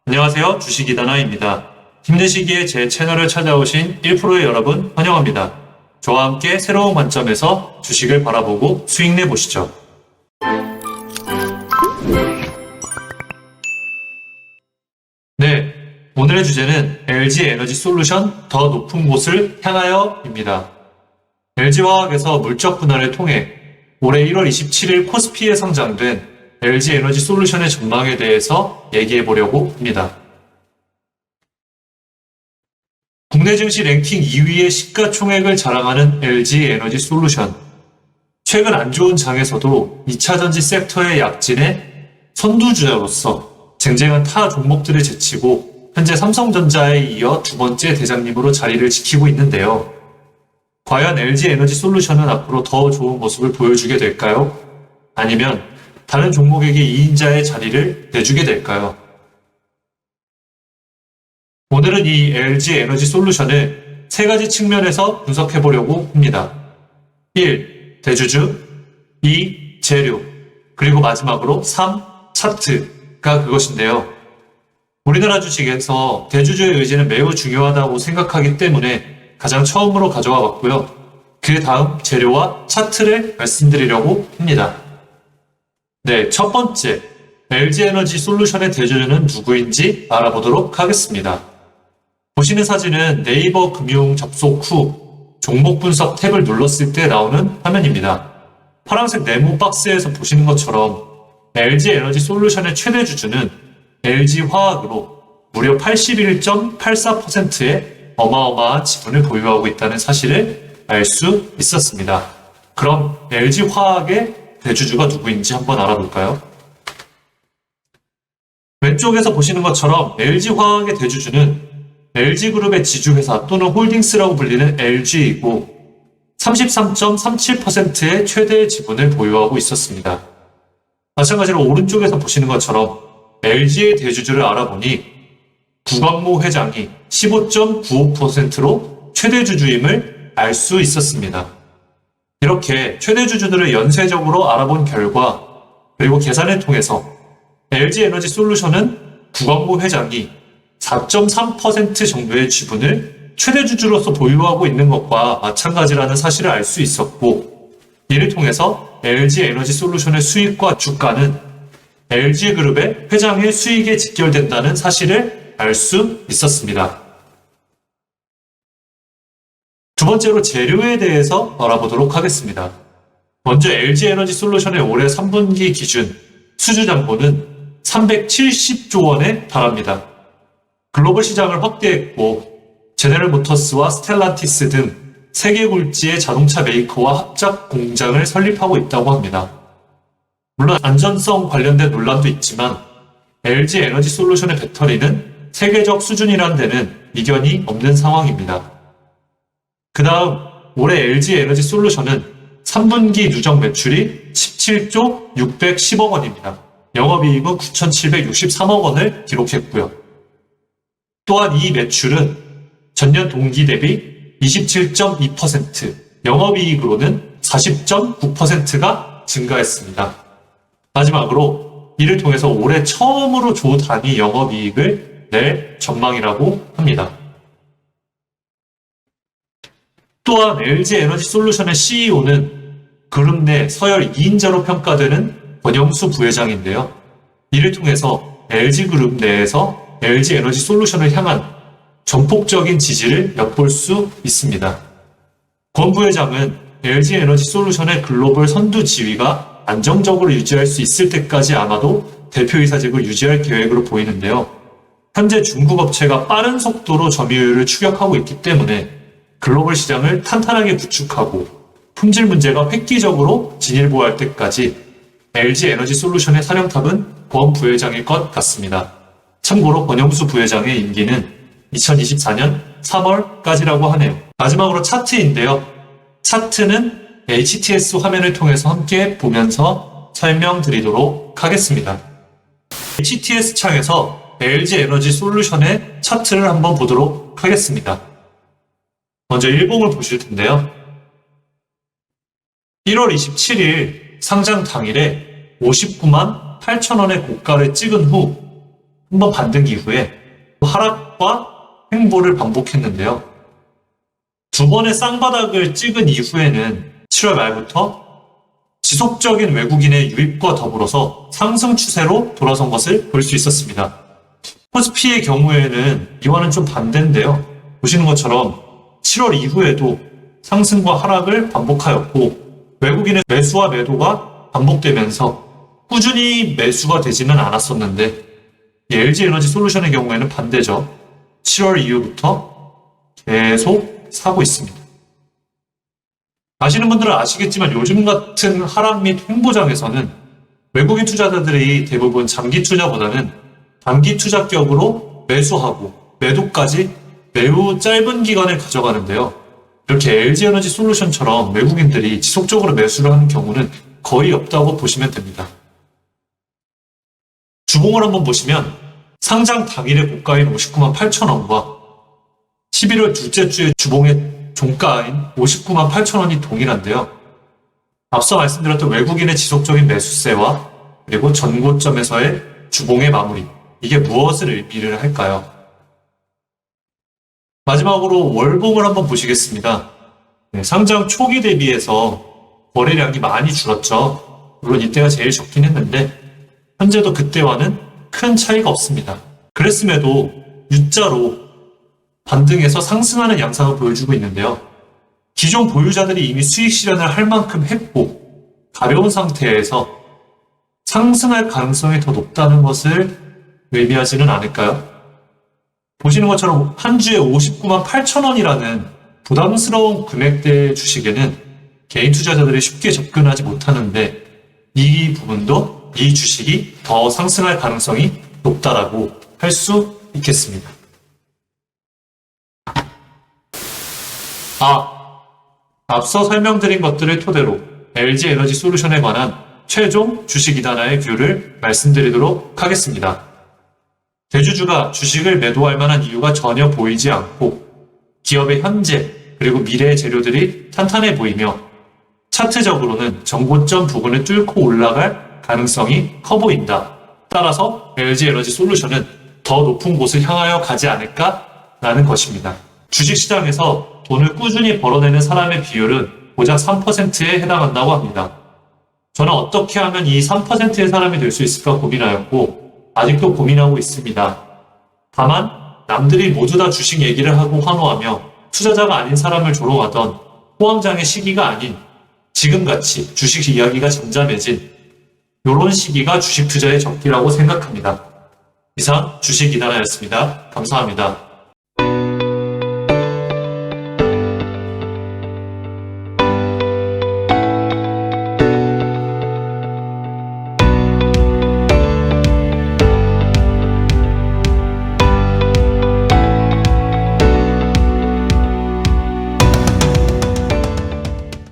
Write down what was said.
안녕하세요. 주식이다나입니다. 힘내시기에 제 채널을 찾아오신 1%의 여러분 환영합니다. 저와 함께 새로운 관점에서 주식을 바라보고 수익 내보시죠. 네, 오늘의 주제는 LG에너지솔루션 더 높은 곳을 향하여입니다. LG화학에서 물적 분할을 통해 올해 1월 27일 코스피에 상장된 LG에너지솔루션의 전망에 대해서 얘기해 보려고 합니다. 국내 증시 랭킹 2위의 시가총액을 자랑하는 LG에너지솔루션. 최근 안 좋은 장에서도 2차전지 섹터의 약진의 선두주자로서 쟁쟁한 타 종목들을 제치고 현재 삼성전자에 이어 두 번째 대장님으로 자리를 지키고 있는데요. 과연 LG에너지솔루션은 앞으로 더 좋은 모습을 보여주게 될까요? 아니면 다른 종목에게 2인자의 자리를 내주게 될까요? 오늘은 이 LG에너지솔루션을 세 가지 측면에서 분석해 보려고 합니다. 1. 대주주 2. 재료 그리고 마지막으로 3. 차트가 그것인데요. 우리나라 주식에서 대주주의 의지는 매우 중요하다고 생각하기 때문에 가장 처음으로 가져와 봤고요. 그 다음 재료와 차트를 말씀드리려고 합니다. 네, 첫 번째, LG에너지솔루션의 대주주는 누구인지 알아보도록 하겠습니다. 보시는 사진은 네이버 금융 접속 후 종목 분석 탭을 눌렀을 때 나오는 화면입니다. 파란색 네모 박스에서 보시는 것처럼 LG에너지솔루션의 최대 주주는 LG화학으로 무려 81.84%의 어마어마한 지분을 보유하고 있다는 사실을 알 수 있었습니다. 그럼 LG화학의 대주주가 누구인지 한번 알아볼까요? 왼쪽에서 보시는 것처럼 LG화학의 대주주는 LG그룹의 지주회사 또는 홀딩스라고 불리는 LG이고 33.37%의 최대 지분을 보유하고 있었습니다. 마찬가지로 오른쪽에서 보시는 것처럼 LG의 대주주를 알아보니 구광모 회장이 15.95%로 최대 주주임을 알 수 있었습니다. 이렇게 최대 주주들을 연쇄적으로 알아본 결과 그리고 계산을 통해서 LG에너지솔루션은 구광모 회장이 4.3% 정도의 지분을 최대 주주로서 보유하고 있는 것과 마찬가지라는 사실을 알 수 있었고 이를 통해서 LG에너지솔루션의 수익과 주가는 LG그룹의 회장의 수익에 직결된다는 사실을 알 수 있었습니다. 두 번째로 재료에 대해서 알아보도록 하겠습니다. 먼저 LG에너지솔루션의 올해 3분기 기준 수주잔고는 370조 원에 달합니다. 글로벌 시장을 확대했고 제네럴모터스와 스텔란티스 등 세계 굴지의 자동차 메이커와 합작 공장을 설립하고 있다고 합니다. 물론 안전성 관련된 논란도 있지만 LG에너지솔루션의 배터리는 세계적 수준이란 데는 이견이 없는 상황입니다. 그 다음 올해 LG에너지솔루션은 3분기 누적 매출이 17조 610억 원입니다. 영업이익은 9,763억 원을 기록했고요. 또한 이 매출은 전년 동기 대비 27.2%, 영업이익으로는 40.9%가 증가했습니다. 마지막으로 이를 통해서 올해 처음으로 조 단위 영업이익을 낼 전망이라고 합니다. 또한 LG에너지솔루션의 CEO는 그룹 내 서열 2인자로 평가되는 권영수 부회장인데요. 이를 통해서 LG그룹 내에서 LG에너지솔루션을 향한 전폭적인 지지를 엿볼 수 있습니다. 권 부회장은 LG에너지솔루션의 글로벌 선두 지위가 안정적으로 유지할 수 있을 때까지 아마도 대표이사직을 유지할 계획으로 보이는데요. 현재 중국 업체가 빠른 속도로 점유율을 추격하고 있기 때문에 글로벌 시장을 탄탄하게 구축하고 품질 문제가 획기적으로 진일보할 때까지 LG에너지솔루션의 사령탑은 권 부회장일 것 같습니다. 참고로 권영수 부회장의 임기는 2024년 3월까지라고 하네요. 마지막으로 차트인데요. 차트는 HTS 화면을 통해서 함께 보면서 설명드리도록 하겠습니다. HTS 창에서 LG에너지솔루션의 차트를 한번 보도록 하겠습니다. 먼저 일봉을 보실 텐데요. 1월 27일 상장 당일에 59만 8천 원의 고가를 찍은 후 한번 반등 이후에 하락과 횡보를 반복했는데요. 두 번의 쌍바닥을 찍은 이후에는 7월 말부터 지속적인 외국인의 유입과 더불어서 상승 추세로 돌아선 것을 볼 수 있었습니다. 코스피의 경우에는 이와는 좀 반대인데요. 보시는 것처럼 7월 이후에도 상승과 하락을 반복하였고 외국인의 매수와 매도가 반복되면서 꾸준히 매수가 되지는 않았었는데 LG에너지솔루션의 경우에는 반대죠. 7월 이후부터 계속 사고 있습니다. 아시는 분들은 아시겠지만 요즘 같은 하락 및 횡보장에서는 외국인 투자자들이 대부분 장기 투자보다는 단기 투자격으로 매수하고 매도까지 매우 짧은 기간을 가져가는데요. 이렇게 LG에너지솔루션처럼 외국인들이 지속적으로 매수를 하는 경우는 거의 없다고 보시면 됩니다. 주봉을 한번 보시면 상장 당일의 고가인 59만 8천 원과 11월 둘째 주의 주봉의 종가인 59만 8천 원이 동일한데요. 앞서 말씀드렸던 외국인의 지속적인 매수세와 그리고 전고점에서의 주봉의 마무리, 이게 무엇을 의미를 할까요? 마지막으로 월봉을 한번 보시겠습니다. 상장 초기 대비해서 거래량이 많이 줄었죠. 물론 이때가 제일 적긴 했는데 현재도 그때와는 큰 차이가 없습니다. 그랬음에도 U자로 반등해서 상승하는 양상을 보여주고 있는데요. 기존 보유자들이 이미 수익 실현을 할 만큼 했고 가벼운 상태에서 상승할 가능성이 더 높다는 것을 의미하지는 않을까요? 보시는 것처럼 한 주에 59만 8천 원이라는 부담스러운 금액대의 주식에는 개인 투자자들이 쉽게 접근하지 못하는데 이 부분도 이 주식이 더 상승할 가능성이 높다라고 할 수 있겠습니다. 앞서 설명드린 것들을 토대로 LG에너지솔루션에 관한 최종 주식 이단화의 뷰를 말씀드리도록 하겠습니다. 대주주가 주식을 매도할 만한 이유가 전혀 보이지 않고 기업의 현재 그리고 미래의 재료들이 탄탄해 보이며 차트적으로는 정고점 부근을 뚫고 올라갈 가능성이 커 보인다. 따라서 LG에너지솔루션은 더 높은 곳을 향하여 가지 않을까라는 것입니다. 주식시장에서 돈을 꾸준히 벌어내는 사람의 비율은 고작 3%에 해당한다고 합니다. 저는 어떻게 하면 이 3%의 사람이 될 수 있을까 고민하였고 아직도 고민하고 있습니다. 다만 남들이 모두 다 주식 얘기를 하고 환호하며 투자자가 아닌 사람을 조롱하던 호황장의 시기가 아닌 지금같이 주식 이야기가 잠잠해진 이런 시기가 주식 투자의 적기라고 생각합니다. 이상 주식 이단화였습니다. 감사합니다.